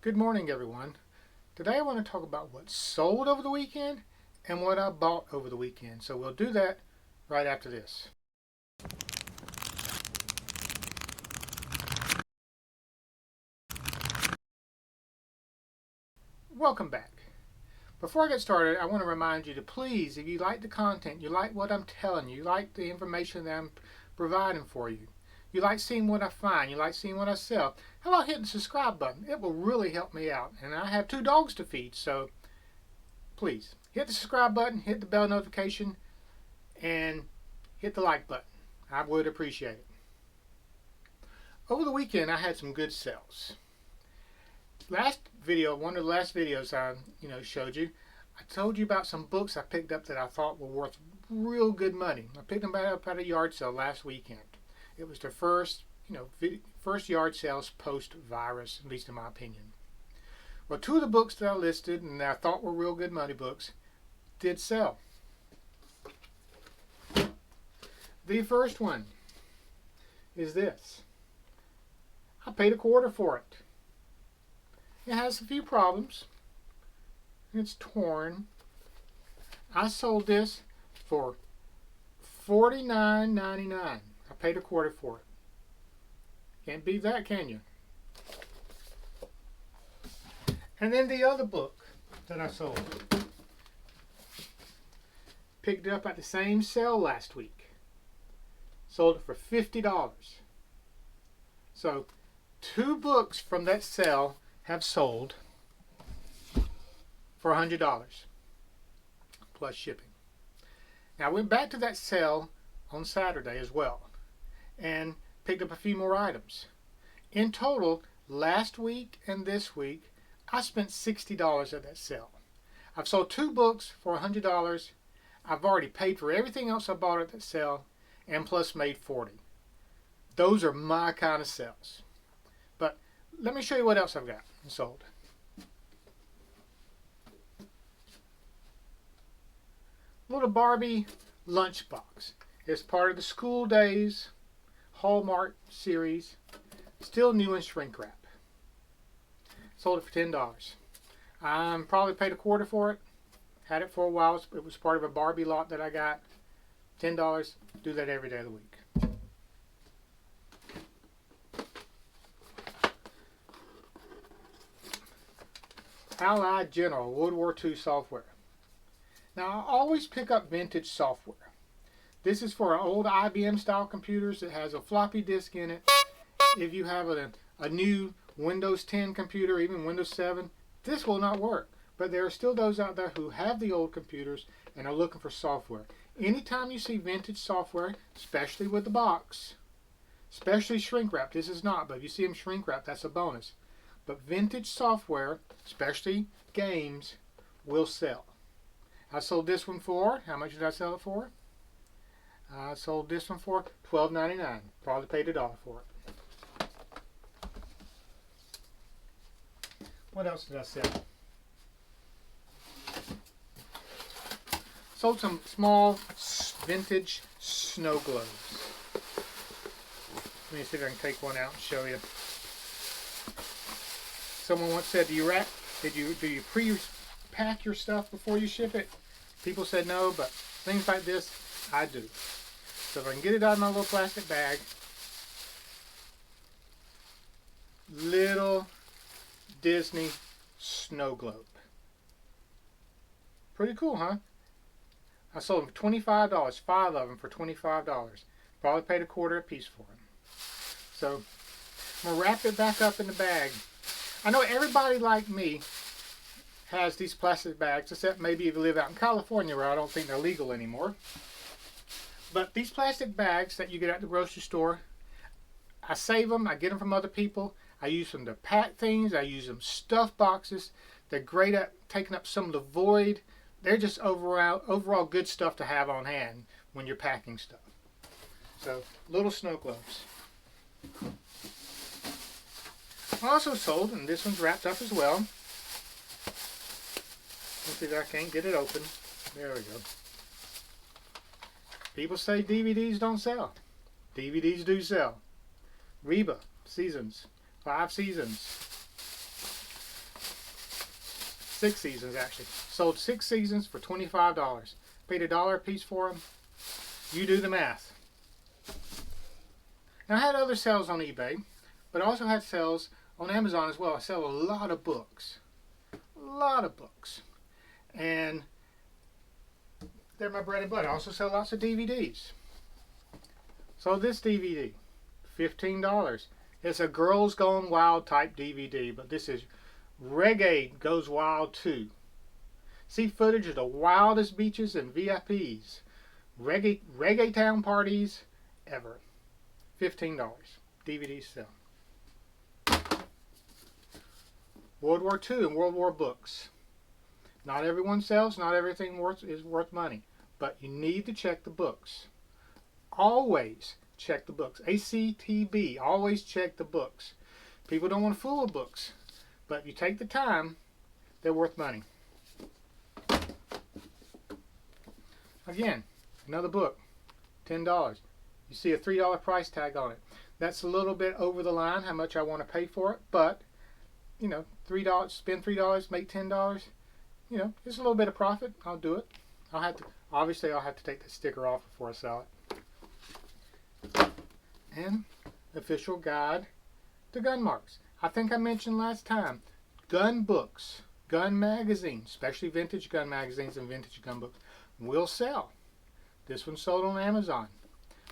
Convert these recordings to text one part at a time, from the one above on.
Good morning, everyone. Today I want to talk about what sold over the weekend and what I bought over the weekend. So we'll do that right after this. Welcome back. Before I get started, I want to remind you to please, if you like the content, you like what I'm telling you, you like the information that I'm providing for you, you like seeing what I find, you like seeing what I sell, how about hitting the subscribe button? It will really help me out. And I have 2 dogs to feed, so please hit the subscribe button, hit the bell notification, and hit the like button. I would appreciate it. Over the weekend, I had some good sales. Last video, one of the last videos I showed you, I told you about some books I picked up that I thought were worth real good money. I picked them up at a yard sale last weekend. It was the first yard sales post-virus, at least in my opinion. Well, 2 of the books that I listed and that I thought were real good money books did sell. The first one is this. I paid $1/4 for it. It has a few problems. It's torn. I sold this for $49.99. I paid $1/4 for it. Can't beat that, can you? And then the other book that I sold. Picked it up at the same sale last week. Sold it for $50. So 2 books from that sale have sold for $100 plus shipping. Now I went back to that sale on Saturday as well and picked up a few more items. In total, last week and this week, I spent $60 at that sale. I've sold 2 books for $100. I've already paid for everything else I bought at that sale and plus made $40. Those are my kind of sales. But let me show you what else I've got and sold. Little Barbie lunchbox. It's part of the School Days Hallmark series. Still new in shrink wrap. Sold it for $10. Probably paid $1/4 for it. Had it for a while. It was part of a Barbie lot that I got. $10. Do that every day of the week. Allied General World War II software. Now I always pick up vintage software. This is for old IBM style computers. It has a floppy disk in it. If you have a new Windows 10 computer, even Windows 7, this will not work. But there are still those out there who have the old computers and are looking for software. Anytime you see vintage software, especially with the box, especially shrink wrap, this is not, but if you see them shrink wrap, that's a bonus. But vintage software, especially games, will sell. I sold this one for, how much did I sell it for? I sold this one for $12.99. Probably paid $1 for it. What else did I sell? Sold some small vintage snow globes. Let me see if I can take one out and show you. Someone once said, do you pre-pack your stuff before you ship it? People said no, but things like this, I do. So if I can get it out of my little plastic bag, little Disney snow globe. Pretty cool, huh? I sold them for $25, 5 of them for $25. Probably paid $1/4 a piece for them. So I'm going to wrap it back up in the bag. I know everybody like me has these plastic bags, except maybe if you live out in California where I don't think they're legal anymore. But these plastic bags that you get at the grocery store, I save them, I get them from other people. I use them to pack things, I use them stuff boxes. They're great at taking up some of the void. They're just overall good stuff to have on hand when you're packing stuff. So, little snow globes. I also sold, and this one's wrapped up as well. Let's see if I can't get it open. There we go. People say DVDs don't sell. DVDs do sell. Reba Seasons, 5 seasons. 6 seasons actually. Sold 6 seasons for $25. Paid $1 a piece for them. You do the math. Now I had other sales on eBay, but I also had sales on Amazon as well. I sell a lot of books. A lot of books. And they're my bread and butter. I also sell lots of DVDs. So this DVD, $15. It's a Girls Gone Wild type DVD, but this is Reggae Goes Wild 2. See footage of the wildest beaches and VIPs. Reggae town parties ever. $15. DVD sell. World War II and World War books. Not everyone sells, not everything is worth money. But you need to check the books. Always check the books. ACTB, always check the books. People don't want to fool with books. But if you take the time, they're worth money. Again, another book, $10. You see a $3 price tag on it. That's a little bit over the line, how much I want to pay for it. But, you know, $3, spend $3, make $10. You know, it's a little bit of profit. I'll do it. Obviously, I'll have to take the sticker off before I sell it. And official guide to gun marks. I think I mentioned last time, gun books, gun magazines, especially vintage gun magazines and vintage gun books, will sell. This one sold on Amazon.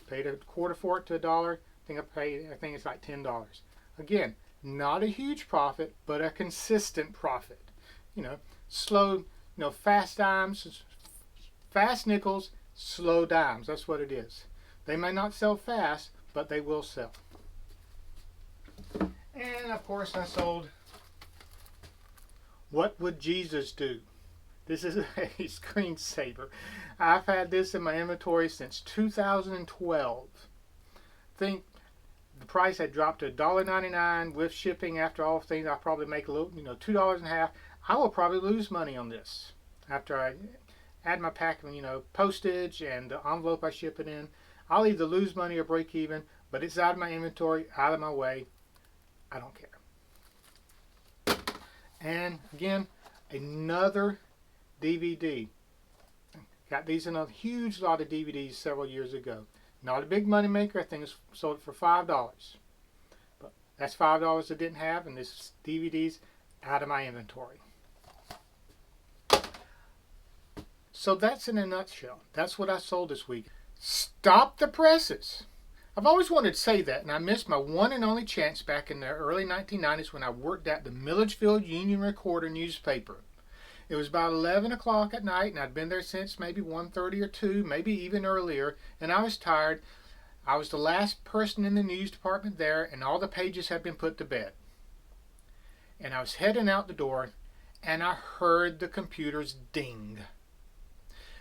Paid a quarter for it to $1. I think it's like $10. Again, not a huge profit, but a consistent profit. You know, slow, fast dimes, fast nickels, slow dimes. That's what it is. They may not sell fast, but they will sell. And of course I sold What Would Jesus Do? This is a screensaver. I've had this in my inventory since 2012. I think the price had dropped to $1.99 with shipping. After all things, I'll probably make a little, $2.50. I will probably lose money on this after I add my packing, postage and the envelope I ship it in. I'll either lose money or break even, but it's out of my inventory, out of my way. I don't care. And again, another DVD. Got these in a huge lot of DVDs several years ago. Not a big money maker. I think it's sold for $5. But that's $5 I didn't have, and this DVD's out of my inventory. So that's in a nutshell. That's what I sold this week. Stop the presses. I've always wanted to say that, and I missed my one and only chance back in the early 1990s when I worked at the Milledgeville Union Recorder newspaper. It was about 11 o'clock at night, and I'd been there since maybe 1:30 or 2, maybe even earlier, and I was tired. I was the last person in the news department there, and all the pages had been put to bed. And I was heading out the door, and I heard the computers ding.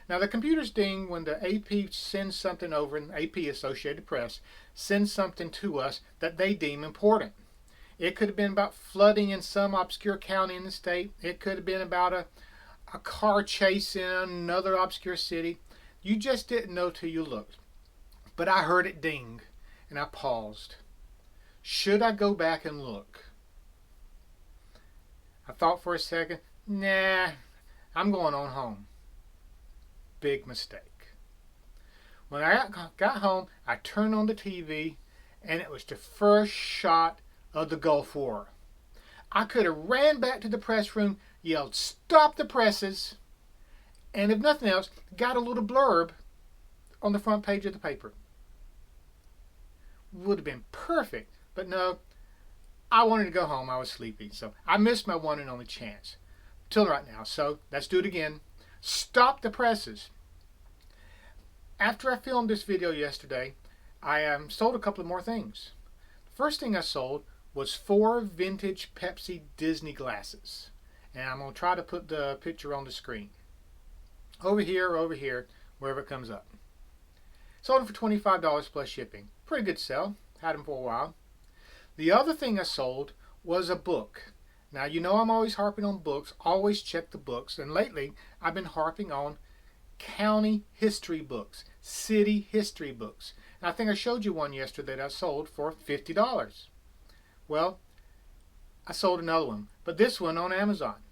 Now the computers ding when the AP sends something over, and AP, Associated Press, sends something to us that they deem important. It could have been about flooding in some obscure county in the state. It could have been about a car chase in another obscure city. You just didn't know till you looked. But I heard it ding, and I paused. Should I go back and look? I thought for a second, nah, I'm going on home. Big mistake. When I got home, I turned on the TV, and it was the first shot of the Gulf War. I could have ran back to the press room, yelled, "Stop the presses," and if nothing else, got a little blurb on the front page of the paper. Would have been perfect, but no, I wanted to go home. I was sleepy, so I missed my one and only chance. Till right now, so let's do it again. Stop the presses. After I filmed this video yesterday, I sold a couple of more things. The first thing I sold was 4 vintage Pepsi Disney glasses. And I'm going to try to put the picture on the screen. Over here, wherever it comes up. Sold them for $25 plus shipping. Pretty good sell. Had them for a while. The other thing I sold was a book. Now, I'm always harping on books. Always check the books. And lately, I've been harping on county history books. City history books. And I think I showed you one yesterday that I sold for $50. Well, I sold another one. But this one on Amazon.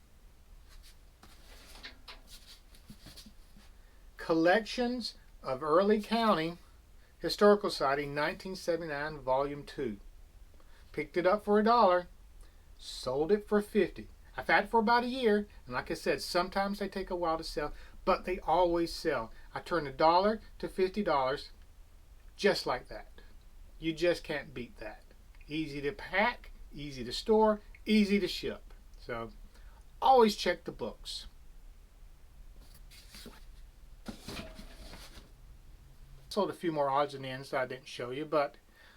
Collections of Early County Historical Society 1979 Volume 2. Picked it up for $1, sold it for $50. I've had it for about a year, and like I said, sometimes they take a while to sell, but they always sell. I turned $1 to $50 just like that. You just can't beat that. Easy to pack, easy to store, easy to ship. So always check the books. Sold a few more odds and ends that I didn't show you, but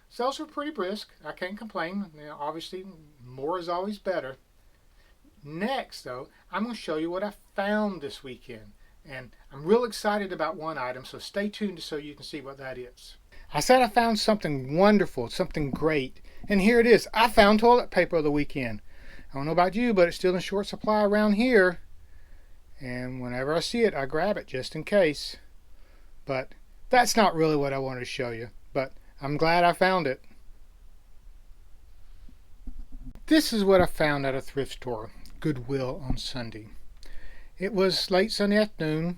sales were pretty brisk. I can't complain. You know, obviously, more is always better. Next, though, I'm going to show you what I found this weekend. And I'm real excited about one item, so stay tuned so you can see what that is. I said I found something wonderful, something great. And here it is. I found toilet paper of the weekend. I don't know about you, but it's still in short supply around here. And whenever I see it, I grab it just in case. But that's not really what I wanted to show you. But I'm glad I found it. This is what I found at a thrift store, Goodwill, on Sunday. It was late Sunday afternoon.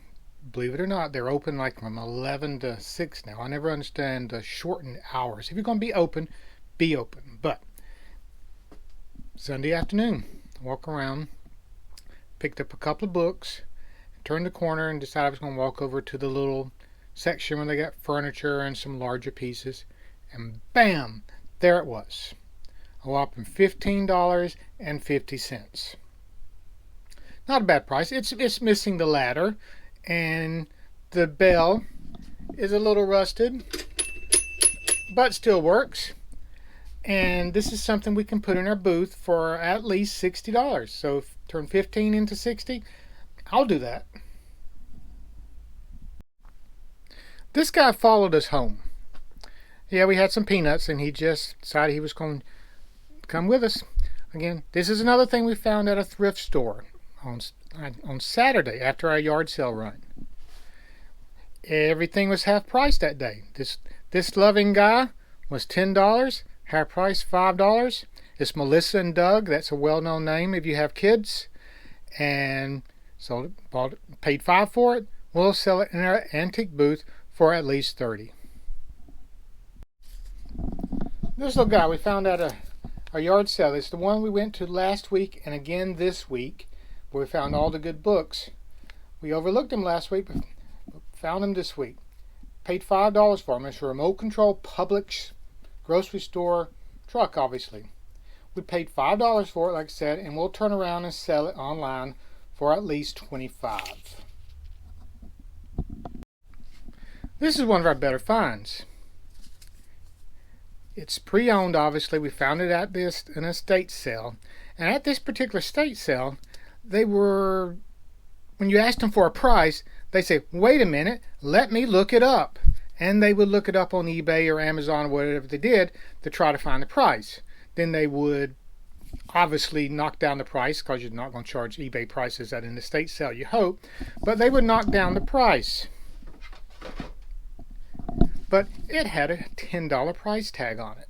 Believe it or not, they're open like from 11 to 6 now. I never understand the shortened hours. If you're going to be open. But Sunday afternoon, walk around, picked up a couple of books, turned the corner and decided I was going to walk over to the little section where they got furniture and some larger pieces. And bam, there it was. A whopping $15.50. Not a bad price. It's missing the ladder, and the bell is a little rusted, but still works. And this is something we can put in our booth for at least $60. So if turn 15 into 60, I'll do that. This guy followed us home. Yeah, we had some peanuts, and he just decided he was going to come with us. Again, this is another thing we found at a thrift store on Saturday after our yard sale run. Everything was half price that day. This loving guy was $10, half price $5. It's Melissa and Doug. That's a well-known name if you have kids. And sold it, bought it, paid $5 for it. We'll sell it in our antique booth for at least $30. This little guy we found at our yard sale. It's the one we went to last week and again this week, where we found all the good books. We overlooked them last week, but found them this week. Paid $5 for them. It's a remote control Publix grocery store truck, obviously. We paid $5 for it, like I said, and we'll turn around and sell it online for at least $25. This is one of our better finds. It's pre-owned, obviously. We found it at an estate sale. And at this particular estate sale, they were, when you asked them for a price, they say, wait a minute, let me look it up. And they would look it up on eBay or Amazon or whatever they did to try to find the price. Then they would obviously knock down the price, because you're not going to charge eBay prices at an estate sale, you hope. But they would knock down the price. But it had a $10 price tag on it.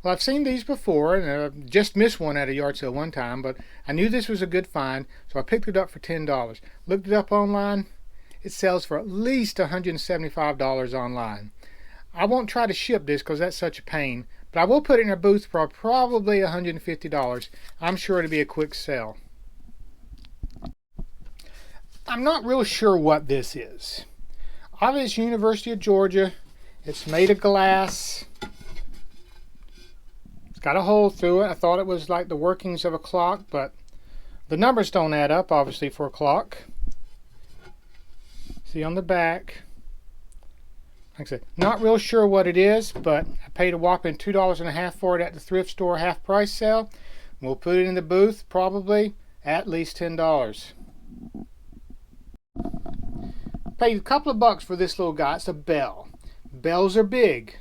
Well, I've seen these before, and I just missed one at a yard sale one time, but I knew this was a good find, so I picked it up for $10. Looked it up online. It sells for at least $175 online. I won't try to ship this because that's such a pain, but I will put it in a booth for probably $150. I'm sure it'll be a quick sale. I'm not real sure what this is. Obviously, University of Georgia. It's made of glass. It's got a hole through it. I thought it was like the workings of a clock, but the numbers don't add up, obviously, for a clock. See on the back. Like I said, not real sure what it is, but I paid a whopping $2.50 for it at the thrift store half price sale. We'll put it in the booth probably at least $10. Paid a couple of bucks for this little guy. It's a bell. Bells are big.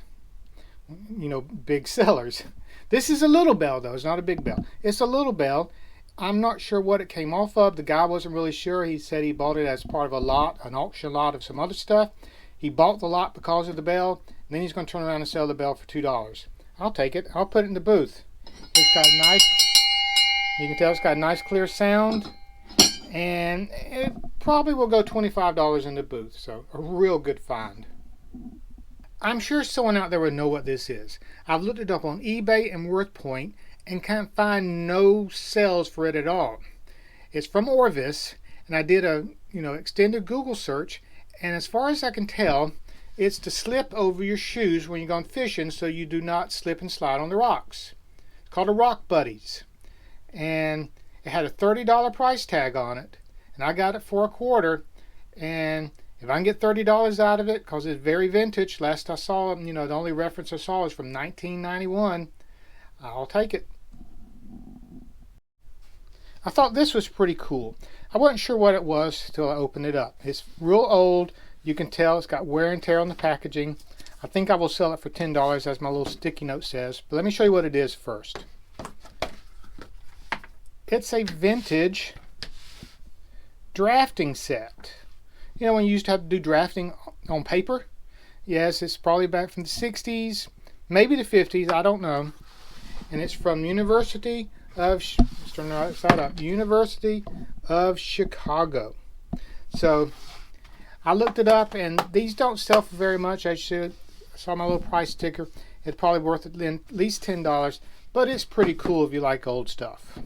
You know, big sellers. This is a little bell, though. It's not a big bell. It's a little bell. I'm not sure what it came off of. The guy wasn't really sure. He said he bought it as part of a lot, an auction lot of some other stuff. He bought the lot because of the bell. And then he's going to turn around and sell the bell for $2. I'll take it. I'll put it in the booth. It's got a nice, you can tell it's got a nice clear sound. and it probably will go $25 in the booth, so a real good find. I'm sure someone out there would know what this is. I've looked it up on eBay and WorthPoint and can't find no sales for it at all. It's from Orvis, and I did a extended Google search, and as far as I can tell, it's to slip over your shoes when you're going fishing so you do not slip and slide on the rocks. It's called a Rock Buddies, and it had a $30 price tag on it, and I got it for $25, and if I can get $30 out of it, because it's very vintage, last I saw it, the only reference I saw is from 1991, I'll take it. I thought this was pretty cool. I wasn't sure what it was until I opened it up. It's real old. You can tell it's got wear and tear on the packaging. I think I will sell it for $10, as my little sticky note says. But let me show you what it is first. It's a vintage drafting set. When you used to have to do drafting on paper? Yes, it's probably back from the 60s, maybe the 50s, I don't know. And it's from University of Chicago. So I looked it up, and these don't sell for very much. I saw my little price ticker. It's probably worth at least $10, but it's pretty cool if you like old stuff.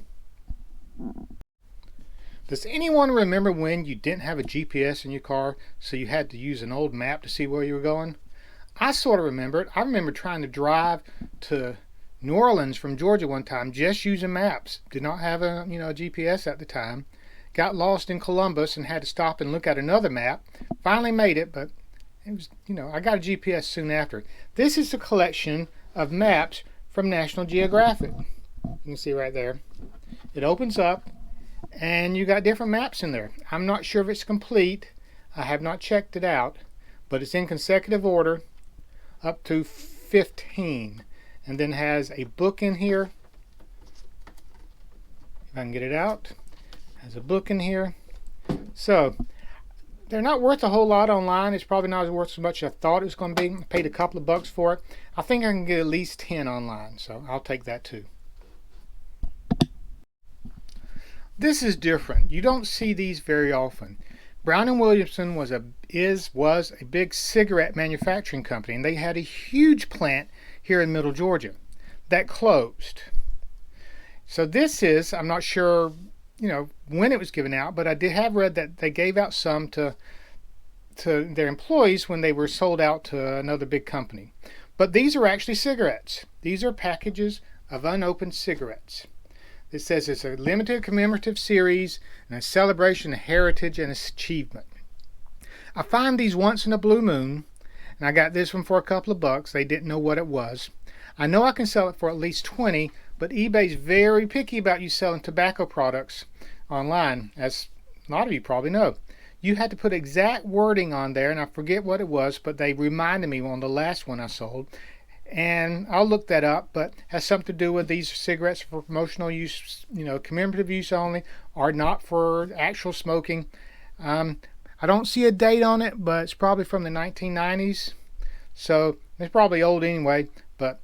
Does anyone remember when you didn't have a GPS in your car, so you had to use an old map to see where you were going? I sort of remember it. I remember trying to drive to New Orleans from Georgia one time just using maps. Did not have a GPS at the time. Got lost in Columbus and had to stop and look at another map. Finally made it, but it was I got a GPS soon after. This is a collection of maps from National Geographic. You can see right there. It opens up, and you got different maps in there. I'm not sure if it's complete. I have not checked it out, but it's in consecutive order up to 15, and then has a book in here. If I can get it out, has a book in here. So they're not worth a whole lot online. It's probably not worth as much as I thought it was going to be. I paid a couple of bucks for it. I think I can get at least 10 online, so I'll take that too. This is different. You don't see these very often. Brown & Williamson was a big cigarette manufacturing company, and they had a huge plant here in Middle Georgia that closed. So this is, I'm not sure, when it was given out, but I did have read that they gave out some to their employees when they were sold out to another big company. But these are actually cigarettes. These are packages of unopened cigarettes. It says it's a limited commemorative series and a celebration of heritage and achievement. I find these once in a blue moon, and I got this one for a couple of bucks. They didn't know what it was. I know I can sell it for at least 20, but eBay's very picky about you selling tobacco products online, as a lot of you probably know. You had to put exact wording on there, and I forget what it was, but they reminded me on the last one I sold. And I'll look that up, but has something to do with these cigarettes for promotional use, commemorative use only, or not for actual smoking. I don't see a date on it, but it's probably from the 1990s, so it's probably old anyway. But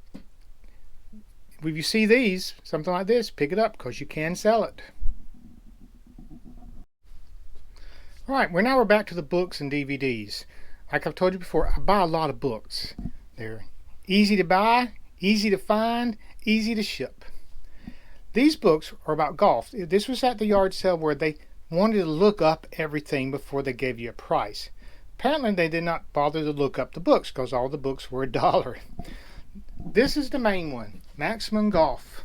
if you see these, something like this, pick it up because you can sell it. All right, we're back to the books and DVDs. Like I've told you before, I buy a lot of books. They're easy to buy, easy to find, easy to ship. These books are about golf. This was at the yard sale where they wanted to look up everything before they gave you a price. Apparently they did not bother to look up the books because all the books were $1. This is the main one, Maximum Golf.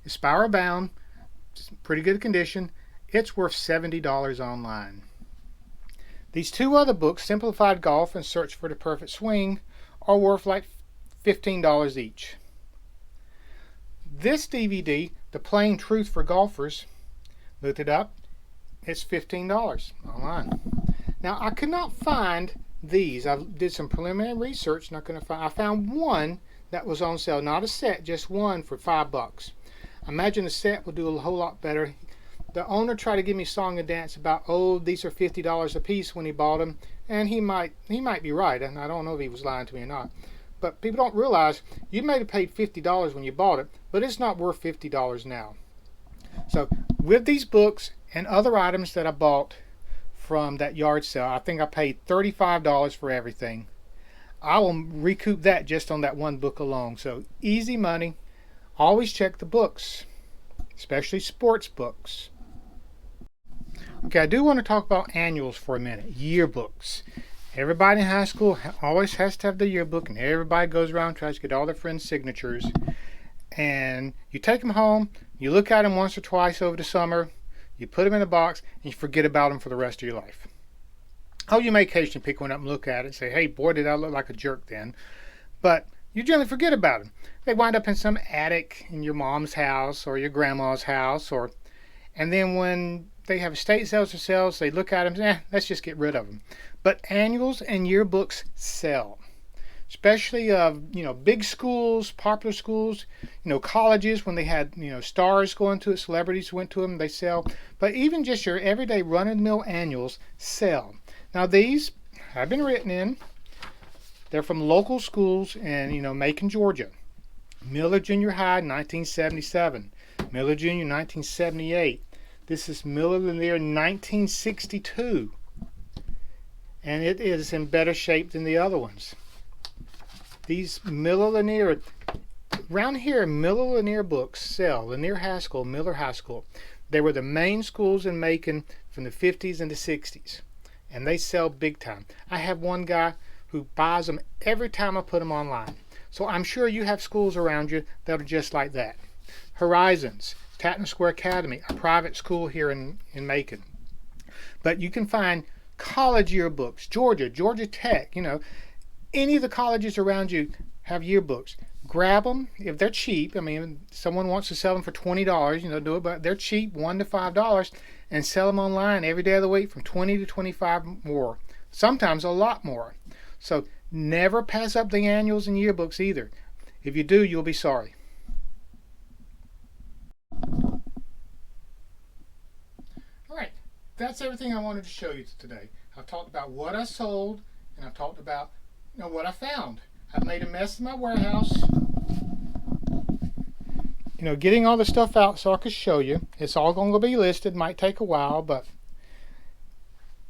It's spiral bound, it's pretty good condition. It's worth $70 online. These two other books, Simplified Golf and Search for the Perfect Swing, are worth like $15 each. This DVD, The Plain Truth for Golfers, looked it up, it's $15 online. Now I could not find these. I did some preliminary research and I found one that was on sale, not a set, just one for $5. I imagine a set will do a whole lot better. The owner tried to give me song and dance about, these are $50 a piece when he bought them, and he might be right, and I don't know if he was lying to me or not. But people don't realize you may have paid $50 when you bought it, but it's not worth $50 now. So with these books and other items that I bought from that yard sale. I think I paid $35 for everything. I will recoup that just on that one book alone. So easy money. Always check the books, especially sports books. Okay, I do want to talk about annuals for a minute. Yearbooks. Everybody in high school always has to have the yearbook, and everybody goes around and tries to get all their friends' signatures. And you take them home, you look at them once or twice over the summer, you put them in a box, and you forget about them for the rest of your life. Oh, you may occasionally pick one up and look at it and say, hey, boy, did I look like a jerk then. But you generally forget about them. They wind up in some attic in your mom's house or your grandma's house, and then when they have estate sales or sales, they look at them and say, let's just get rid of them. But annuals and yearbooks sell, especially big schools, popular schools, colleges when they had stars going to it, celebrities went to them, they sell. But even just your everyday run-of-the-mill annuals sell. Now these have been written in. They're from local schools in Macon, Georgia. Miller Junior High, 1977. Miller Junior, 1978. This is Miller Lanier, 1962. And it is in better shape than the other ones. These Miller Lanier, around here, Miller Lanier books sell. Lanier High School, Miller High School. They were the main schools in Macon from the 50s and the 60s. And they sell big time. I have one guy who buys them every time I put them online. So I'm sure you have schools around you that are just like that. Horizons, Tatton Square Academy, a private school here in Macon. But you can find college yearbooks, Georgia Tech, any of the colleges around you have yearbooks. Grab them if they're cheap. I mean, someone wants to sell them for $20, do it, but they're cheap, $1 to $5, and sell them online every day of the week from 20 to 25 more, sometimes a lot more. So never pass up the annuals and yearbooks either. If you do, you'll be sorry. All right, that's everything I wanted to show you today. I've talked about what I sold, and I've talked about what I found. I've made a mess in my warehouse. Getting all the stuff out so I could show you. It's all going to be listed. Might take a while, but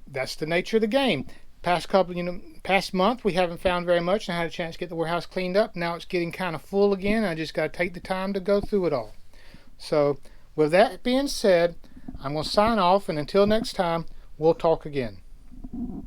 that's the nature of the game. Past month we haven't found very much, and I had a chance to get the warehouse cleaned up. Now it's getting kind of full again. I just got to take the time to go through it all. So with that being said, I'm going to sign off, and until next time, we'll talk again.